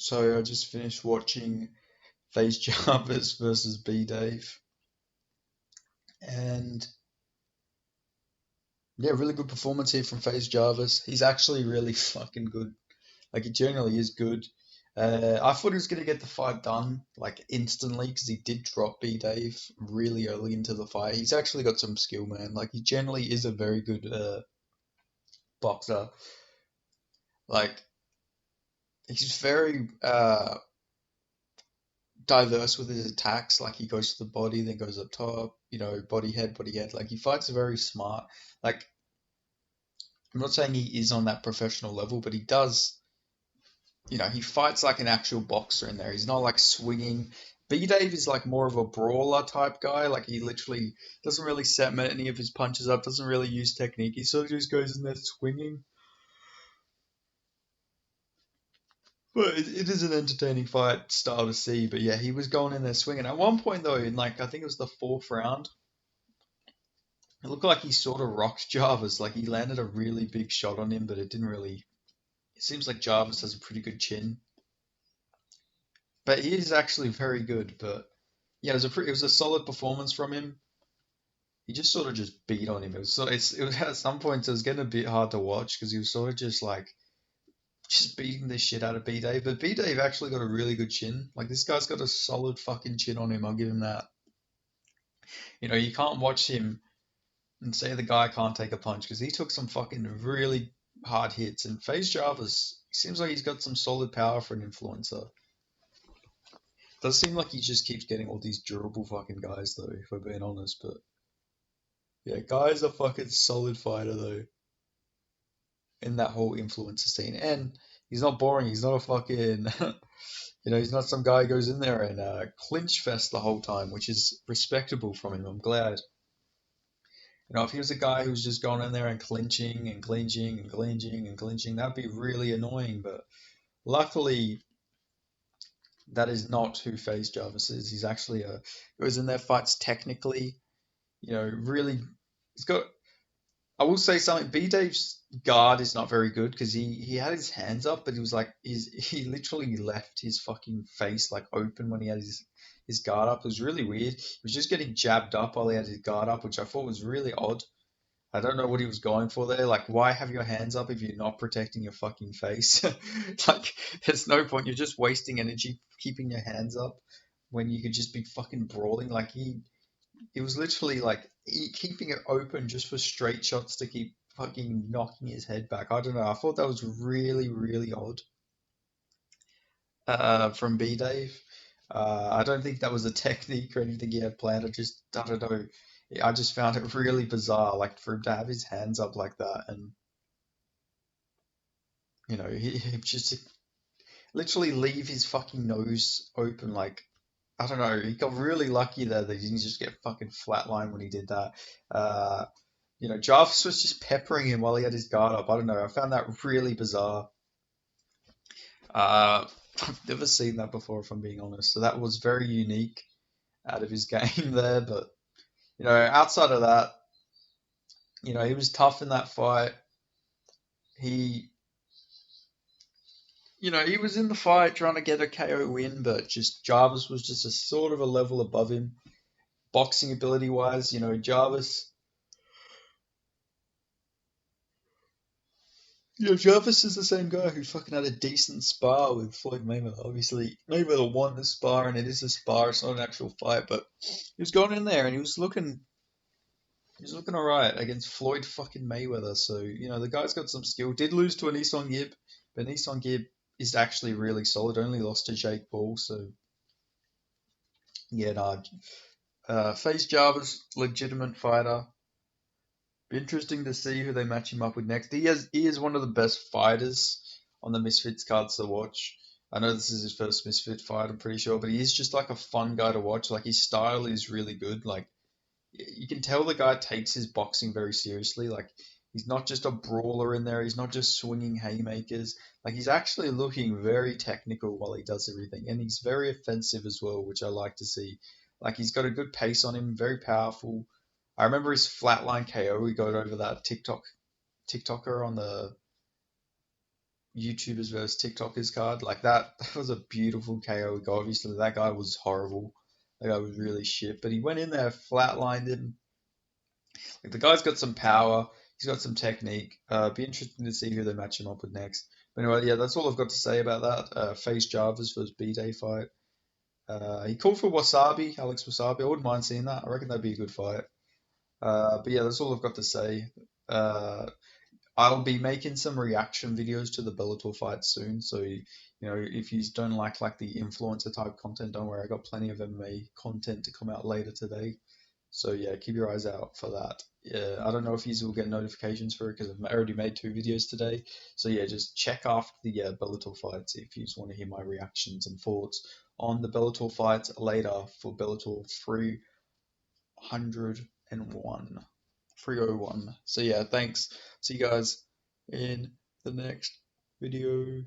So I just finished watching Faze Jarvis versus Bdave, and yeah, really good performance here from Faze Jarvis. He's actually really fucking good. Like he generally is good. I thought he was gonna get the fight done like instantly because he did drop Bdave really early into the fight. He's actually got some skill, man. Like he generally is a very good boxer. Like he's very diverse with his attacks. Like he goes to the body, then goes up top. Body head, body head. Like he fights very smart. Like I'm not saying he is on that professional level, but he does. He fights like an actual boxer in there. He's not like swinging. B Dave is like more of a brawler type guy. Like he literally doesn't really set any of his punches up. Doesn't really use technique. He sort of just goes in there swinging. But it is an entertaining fight style to see. But yeah, he was going in there swinging. At one point though, in like I think it was the fourth round, it looked like he sort of rocked Jarvis. Like he landed a really big shot on him, but it didn't really. It seems like Jarvis has a pretty good chin, but he is actually very good. But yeah, it was a solid performance from him. He just sort of just beat on him. It was at some points it was getting a bit hard to watch because he was sort of just like just beating the shit out of B Dave. But B Dave actually got a really good chin. Like this guy's got a solid fucking chin on him. I'll give him that. You can't watch him and say the guy can't take a punch because he took some fucking really hard hits. And Faze Jarvis seems like he's got some solid power for an influencer. Does seem like he just keeps getting all these durable fucking guys though, if we're being honest. But yeah, guy's a fucking solid fighter though in that whole influencer scene. And he's not boring. He's not a fucking he's not some guy who goes in there and clinch fest the whole time, which is respectable from him. I'm glad. If he was a guy who was just going in there and clinching and clinching and clinching and clinching, that'd be really annoying. But luckily, that is not who Faze Jarvis is. He's actually goes in there, fights technically. Really, he's got. I will say something. B Dave's guard is not very good because he had his hands up, but he was like he literally left his fucking face like open when he had his guard up. It was really weird. He was just getting jabbed up while he had his guard up, which I thought was really odd. I don't know what he was going for there. Like, why have your hands up if you're not protecting your fucking face? Like, there's no point. You're just wasting energy keeping your hands up when you could just be fucking brawling. Like, he was literally like keeping it open just for straight shots to keep fucking knocking his head back. I don't know. I thought that was really, really odd from B Dave. I don't think that was a technique or anything he had planned. I don't know. I just found it really bizarre, like for him to have his hands up like that, and he just literally leave his fucking nose open. Like I don't know, he got really lucky there that he didn't just get fucking flatlined when he did that. Uh, Jarvis was just peppering him while he had his guard up. I don't know. I found that really bizarre. Uh, I've never seen that before, if I'm being honest. So that was very unique out of his game there. But outside of that, he was tough in that fight. He, he was in the fight trying to get a KO win, but just Jarvis was just a sort of a level above him, boxing ability wise. Jarvis is the same guy who fucking had a decent spar with Floyd Mayweather. Obviously, Mayweather won the spar, and it is a spar. It's not an actual fight, but he was going in there and he was looking all right against Floyd fucking Mayweather. So the guy's got some skill. Did lose to a Nissan Gibb, but Nissan Gibb is actually really solid. Only lost to Jake Paul, so yeah, nah. Face Jarvis, legitimate fighter. Be interesting to see who they match him up with next. He is one of the best fighters on the Misfits cards to watch. I know this is his first Misfit fight, I'm pretty sure, but he is just like a fun guy to watch. Like his style is really good. Like you can tell the guy takes his boxing very seriously. Like he's not just a brawler in there. He's not just swinging haymakers. Like he's actually looking very technical while he does everything, and he's very offensive as well, which I like to see. Like he's got a good pace on him, very powerful. I remember his flatline KO. He got over that TikToker on the YouTubers versus TikTokers card. Like that, that was a beautiful KO we got. Obviously, that guy was horrible. That guy was really shit. But he went in there, flatlined him. Like the guy's got some power. He's got some technique. Be interesting to see who they match him up with next. But anyway, yeah, that's all I've got to say about that. Faze Jarvis versus Bdave fight. He called for Wasabi, Alex Wasabi. I wouldn't mind seeing that. I reckon that'd be a good fight. But yeah, that's all I've got to say. Uh, I'll be making some reaction videos to the Bellator fight soon. So, if you don't like the influencer type content, don't worry. I got plenty of MMA content to come out later today. So yeah, keep your eyes out for that. Yeah, I don't know if you will get notifications for it because I've already made 2 videos today. So yeah, just check after the Bellator fights if you just want to hear my reactions and thoughts on the Bellator fights later for Bellator 301. 301. So yeah, thanks. See you guys in the next video.